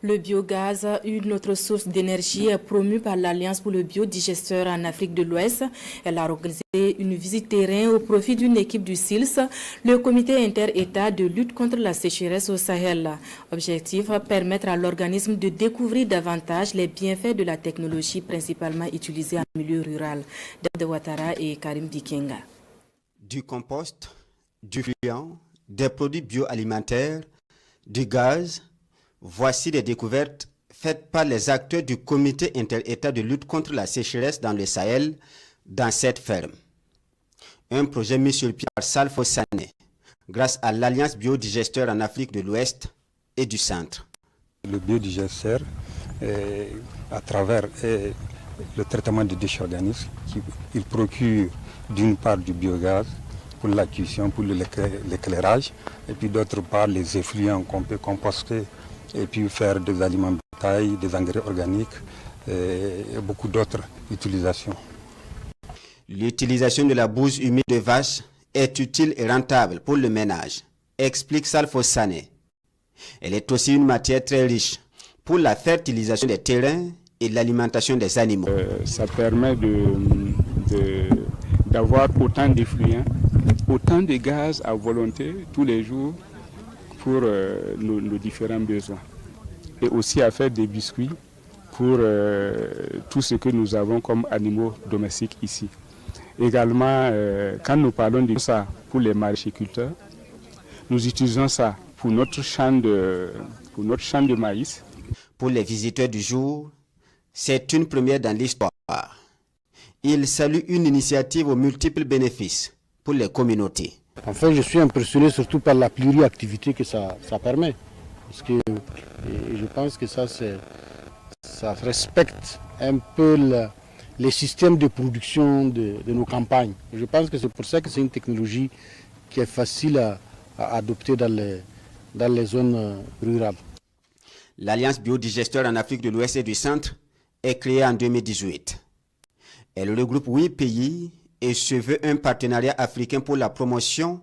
Le biogaz, une autre source d'énergie promue par l'Alliance pour le biodigesteur en Afrique de l'Ouest. Elle a organisé une visite terrain au profit d'une équipe du SILS, le comité inter-État de lutte contre la sécheresse au Sahel. Objectif, permettre à l'organisme de découvrir davantage les bienfaits de la technologie principalement utilisée en milieu rural. Dade Ouattara et Karim Dikenga. Du compost, du fluent, des produits bioalimentaires, du gaz. Voici des découvertes faites par les acteurs du comité inter-État de lutte contre la sécheresse dans le Sahel, dans cette ferme. Un projet mis sur pied par Salfo Sané, grâce à l'Alliance biodigesteur en Afrique de l'Ouest et du Centre. Le biodigesteur, à travers le traitement des déchets organiques, il procure d'une part du biogaz pour la cuisson, pour l'éclairage, et puis d'autre part les effluents qu'on peut composter et puis faire des aliments de bétail, des engrais organiques et beaucoup d'autres utilisations. L'utilisation de la bouse humide de vache est utile et rentable pour le ménage, explique Salfo Sané. Elle est aussi une matière très riche pour la fertilisation des terrains et l'alimentation des animaux. Ça permet d'avoir autant d'effluents, autant de gaz à volonté tous les jours pour nos différents besoins. Et aussi à faire des biscuits pour tout ce que nous avons comme animaux domestiques ici. Également, quand nous parlons de ça pour les maraîchiculteurs, nous utilisons ça pour notre champ de maïs. Pour les visiteurs du jour, c'est une première dans l'histoire. Ils saluent une initiative aux multiples bénéfices pour les communautés. En fait, je suis impressionné surtout par la pluriactivité que ça permet. Parce que je pense que ça respecte un peu les systèmes de production de nos campagnes. Je pense que c'est pour ça que c'est une technologie qui est facile à adopter dans les zones rurales. L'Alliance biodigesteur en Afrique de l'Ouest et du Centre est créée en 2018. Elle regroupe 8 pays et se veut un partenariat africain pour la promotion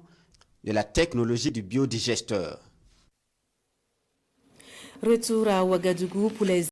de la technologie du biodigesteur. Retour à Ouagadougou pour les